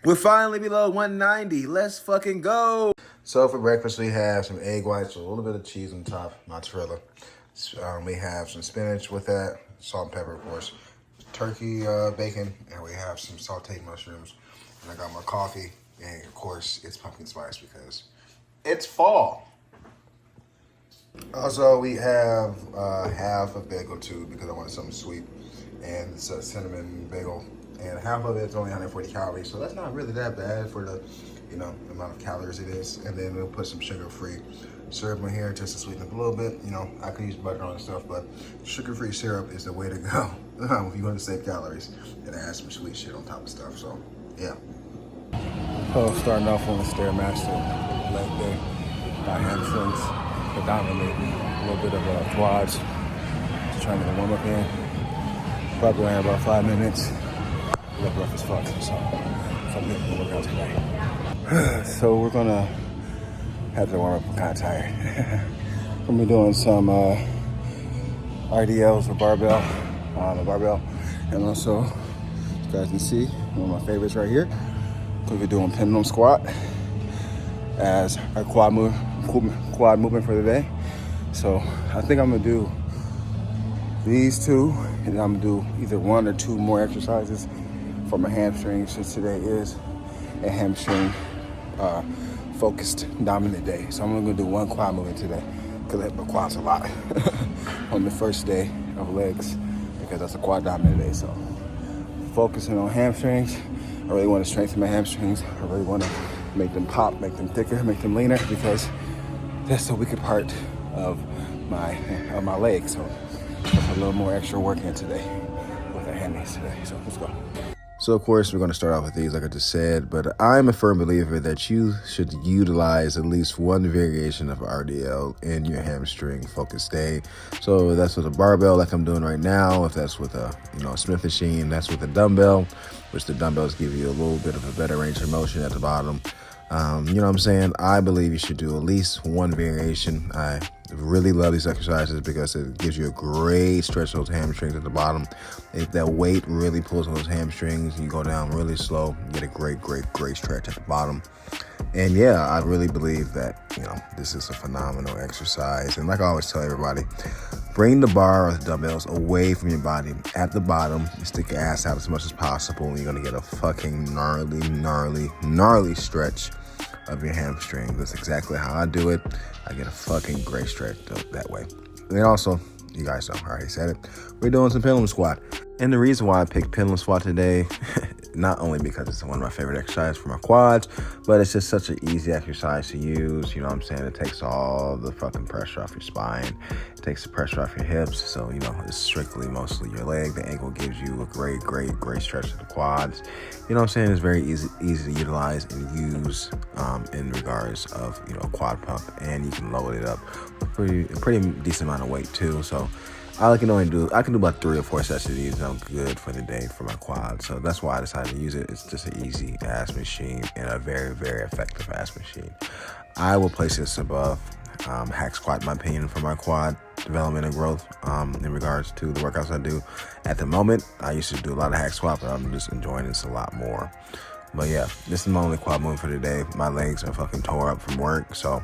We're finally below 190. Let's fucking go. So for breakfast, we have some egg whites, a little bit of cheese on top, mozzarella. We have some spinach with that, salt and pepper, of course. Turkey bacon, and we have some sauteed mushrooms. And I got my coffee, and of course, it's pumpkin spice because it's fall. Also, we have half a bagel too because I wanted something sweet, and it's a cinnamon bagel. And half of it's only 140 calories, so that's not really that bad for the, the amount of calories it is. And then we'll put some sugar-free syrup in here just to sweeten up a little bit. I could use butter on stuff, but sugar-free syrup is the way to go if you want to save calories and add some sweet shit on top of stuff. So, yeah. So starting off on the Stairmaster leg day, got hamstrings, predominantly a little bit of quads. Just trying to get a warm up in. Probably around about 5 minutes. Look rough as fuck, so I'm getting the workout today. So we're gonna have to warm up. I'm kind of tired. I'm gonna be doing some RDLs with barbell on the barbell, and also, as you guys can see, one of my favorites right here. We'll be doing pendulum squat as our quad movement for the day. So I think I'm gonna do these two, and I'm gonna do either one or two more exercises for my hamstrings, since today is a hamstring focused dominant day. So I'm gonna do one quad movement today because I hit my quads a lot on the first day of legs because that's a quad dominant day. So focusing on hamstrings. I really want to strengthen my hamstrings. I really want to make them pop, make them thicker, make them leaner, because that's the weaker part of my legs. So put a little more extra work in today with the hammies today. So let's go. So, of course, we're going to start off with these, like I just said, but I'm a firm believer that you should utilize at least one variation of RDL in your hamstring focus day. So if that's with a barbell like I'm doing right now, if that's with a, Smith machine, that's with a dumbbell, which the dumbbells give you a little bit of a better range of motion at the bottom. You know what I'm saying? I believe you should do at least one variation. I really love these exercises because it gives you a great stretch of those hamstrings at the bottom. If that weight really pulls on those hamstrings, you go down really slow, you get a great stretch at the bottom. And yeah, I really believe that, this is a phenomenal exercise. And like I always tell everybody, bring the bar or the dumbbells away from your body at the bottom. You stick your ass out as much as possible, and you're going to get a fucking gnarly stretch of your hamstring. That's exactly how I do it. I get a fucking great stretch that way. And then also, you guys know, I already said it, we're doing some pendulum squat. And the reason why I picked pendulum squat today, not only because it's one of my favorite exercises for my quads, but it's just such an easy exercise to use. You know what I'm saying? It takes all the fucking pressure off your spine. It takes the pressure off your hips. So, it's strictly mostly your leg. The ankle gives you a great stretch of the quads. You know what I'm saying? It's very easy to utilize and use in regards of, quad pump. And you can load it up with a pretty decent amount of weight too. So I can do about 3 or 4 sets of these, and I'm good for the day for my quads. So that's why I decided to use it. It's just an easy ass machine and a very effective ass machine. I will place this above hack squat, in my opinion, for my quad development and growth in regards to the workouts I do at the moment. I used to do a lot of hack squat, but I'm just enjoying this a lot more. But yeah, this is my only quad movement for today. My legs are fucking tore up from work, so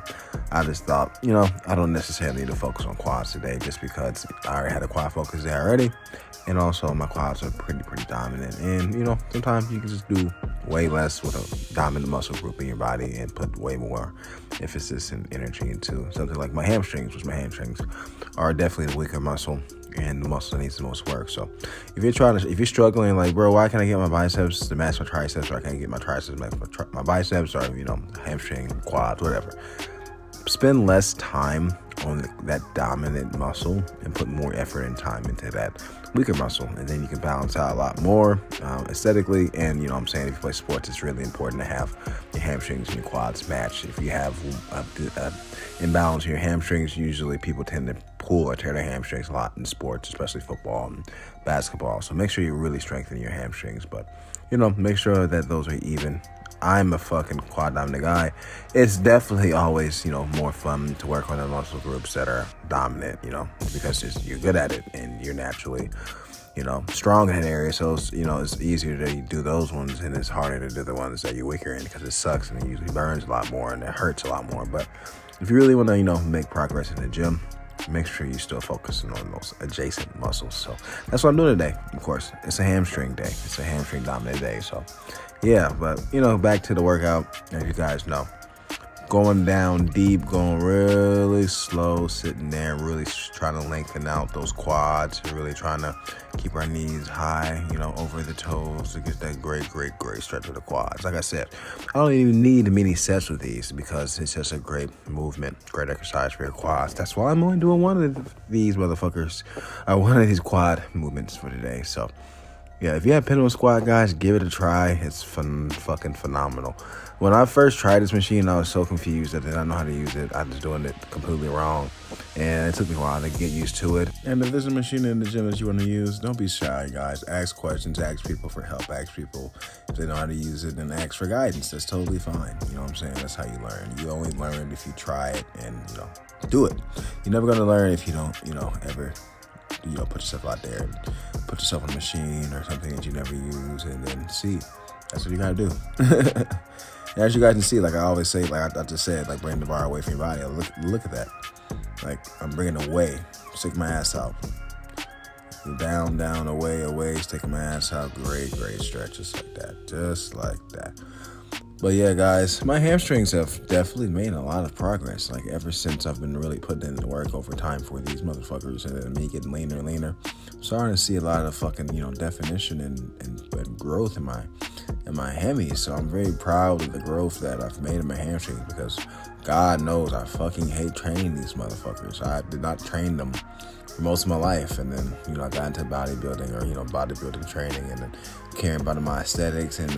I just thought, I don't necessarily need to focus on quads today just because I already had a quad focus day already. And also my quads are pretty dominant. And, sometimes you can just do way less with a dominant muscle group in your body and put way more emphasis and energy into something like my hamstrings, which my hamstrings are definitely the weaker muscle and the muscle that needs the most work. So if you're struggling, like, bro, why can't I get my biceps to match my triceps, or I can't get my triceps to match my biceps, or, hamstring, quads, whatever. Spend less time on that dominant muscle and put more effort and time into that weaker muscle, and then you can balance out a lot more aesthetically. And if you play sports, it's really important to have your hamstrings and your quads matched. If you have imbalance in your hamstrings, usually people tend to pull or tear their hamstrings a lot in sports, especially football and basketball. So make sure you really strengthen your hamstrings, but make sure that those are even. I'm a fucking quad dominant guy. It's definitely always, more fun to work on the muscle groups that are dominant, because you're good at it and you're naturally, strong in that area. So, it's easier to do those ones, and it's harder to do the ones that you're weaker in because it sucks and it usually burns a lot more and it hurts a lot more. But if you really want to, make progress in the gym, make sure you're still focusing on those adjacent muscles. So that's what I'm doing today. Of course, it's a hamstring day. It's a hamstring dominant day. So yeah, but back to the workout, as you guys know. Going down deep, going really slow, sitting there, really trying to lengthen out those quads, really trying to keep our knees high, over the toes to get that great stretch of the quads. Like I said, I don't even need many sets with these because it's just a great movement, great exercise for your quads. That's why I'm only doing one of these motherfuckers, one of these quad movements for today. So yeah, if you have pendulum squat, guys, give it a try. It's fucking phenomenal. When I first tried this machine, I was so confused. I did not know how to use it. I was doing it completely wrong. And it took me a while to get used to it. And if there's a machine in the gym that you want to use, don't be shy, guys. Ask questions. Ask people for help. Ask people if they know how to use it, and ask for guidance. That's totally fine. You know what I'm saying? That's how you learn. You only learn if you try it and, do it. You're never going to learn if you don't, ever put yourself out there and put yourself on a machine or something that you never use and then see. That's what you gotta do. And as you guys can see, like I always say, like I just said, like bring the bar away from your body. Look at that. Like I'm bringing it away, stick my ass out. Down, away, sticking my ass out. Great stretches just like that. But yeah, guys, my hamstrings have definitely made a lot of progress. Like ever since I've been really putting in the work over time for these motherfuckers and me getting leaner and leaner, I'm starting to see a lot of fucking, definition and growth in my hammies. So I'm very proud of the growth that I've made in my hamstrings because God knows I fucking hate training these motherfuckers. I did not train them for most of my life, and then I got into bodybuilding or bodybuilding training, and then caring about my aesthetics and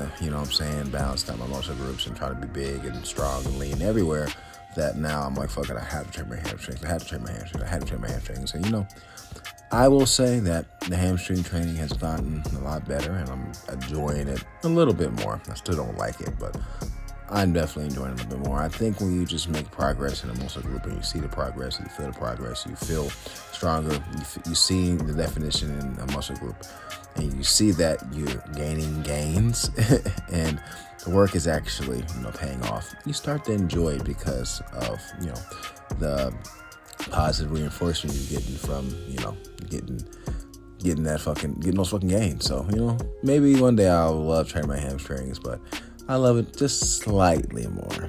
balancing out my muscle groups and trying to be big and strong and lean everywhere. That now I'm like, fuck it, I have to train my hamstrings. And I will say that the hamstring training has gotten a lot better, and I'm enjoying it a little bit more. I still don't like it, but I'm definitely enjoying it a little bit more. I think when you just make progress in a muscle group and you see the progress, you feel the progress, you feel stronger, you see the definition in a muscle group, and you see that you're gaining gains and the work is actually, paying off. You start to enjoy it because of, the positive reinforcement you're getting from, getting those fucking gains. So, maybe one day I'll love training my hamstrings, but I love it just slightly more,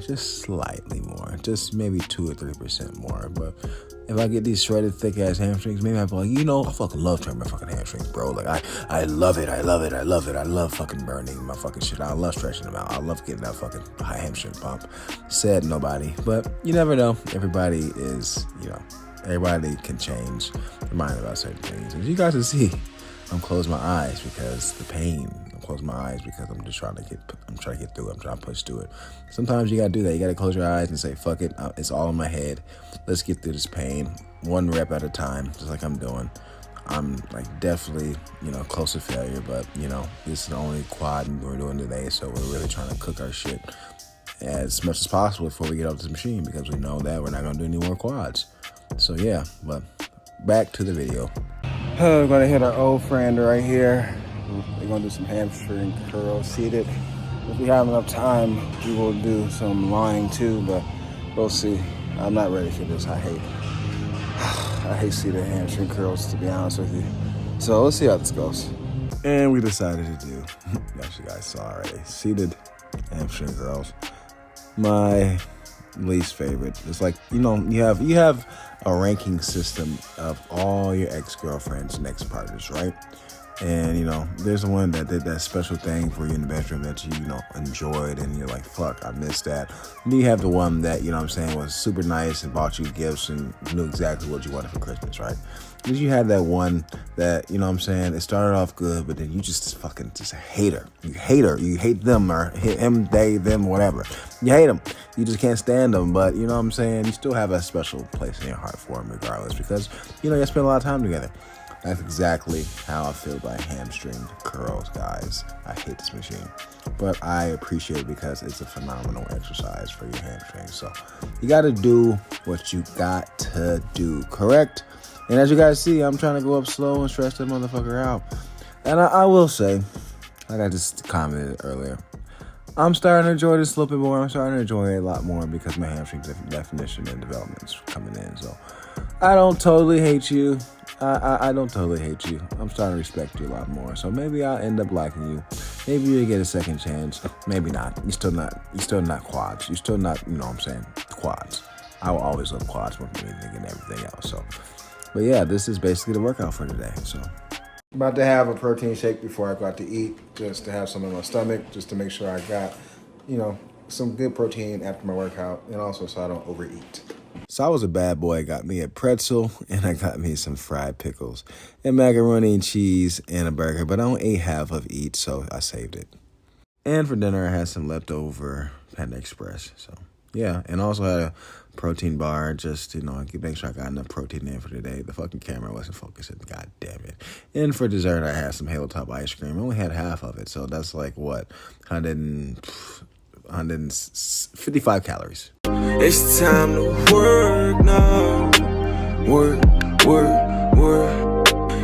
just maybe 2 or 3% more. But if I get these shredded, thick ass hamstrings, maybe I'll be like, I fucking love training my fucking hamstrings, bro. Like I love it. I love fucking burning my fucking shit. I love stretching them out. I love getting that fucking high hamstring pump. Said nobody, but you never know. Everybody is, everybody can change their mind about certain things. As you guys can see, I'm closing my eyes because the pain. Close my eyes because I'm trying to get through it. I'm trying to push through it. Sometimes you gotta do that. You gotta close your eyes and say, fuck it, it's all in my head. Let's get through this pain, 1 rep at a time, just like I'm doing. I'm like definitely, close to failure, but this is the only quad we're doing today, so we're really trying to cook our shit as much as possible before we get off this machine, because we know that we're not gonna do any more quads. So yeah, but back to the video. We're gonna hit our old friend right here. We're gonna do some hamstring curls seated. If we have enough time, we will do some lying too, but we'll see. I'm not ready for this. I hate seated hamstring curls, to be honest with you. So let's see how this goes. And we decided to do, as you guys saw already, seated hamstring curls. My least favorite. It's like, you have a ranking system of all your ex-girlfriend's next partners, right? And, there's one that did that special thing for you in the bedroom that you, enjoyed, and you're like, fuck, I missed that. And then you have the one that, was super nice and bought you gifts and knew exactly what you wanted for Christmas, right? Then you had that one that, it started off good, but then you just hate her. You hate her. You hate them, or him, they, them, whatever. You hate them. You just can't stand them, but, you still have a special place in your heart for them regardless, because, you spend a lot of time together. That's exactly how I feel about hamstring curls, guys. I hate this machine, but I appreciate it because it's a phenomenal exercise for your hamstrings. So you got to do what you got to do, correct? And as you guys see, I'm trying to go up slow and stretch that motherfucker out. And I will say, like I just commented earlier, I'm starting to enjoy this a little bit more. I'm starting to enjoy it a lot more because my hamstring definition and development is coming in. So I don't totally hate you. I don't totally hate you. I'm starting to respect you a lot more. So maybe I'll end up liking you. Maybe you get a second chance. Maybe not. You're still not quads. You're still not, you know what I'm saying, quads. I will always love quads more than anything and everything else. So, but yeah, this is basically the workout for today. So about to have a protein shake before I go out to eat, just to have some in my stomach, just to make sure I got, you know, some good protein after my workout, and also so I don't overeat. So I was a bad boy. I got me a pretzel, and I got me some fried pickles, and macaroni and cheese, and a burger, but I only ate half of each, so I saved it. And for dinner, I had some leftover Panda Express, so yeah, and also had a protein bar, just to, you know, make sure I got enough protein in for today. The fucking camera wasn't focusing, god damn it. And for dessert, I had some Halo Top ice cream. I only had half of it, so that's like, what, 155 calories. It's time to work now. Work.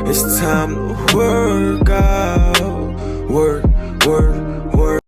It's time to work out.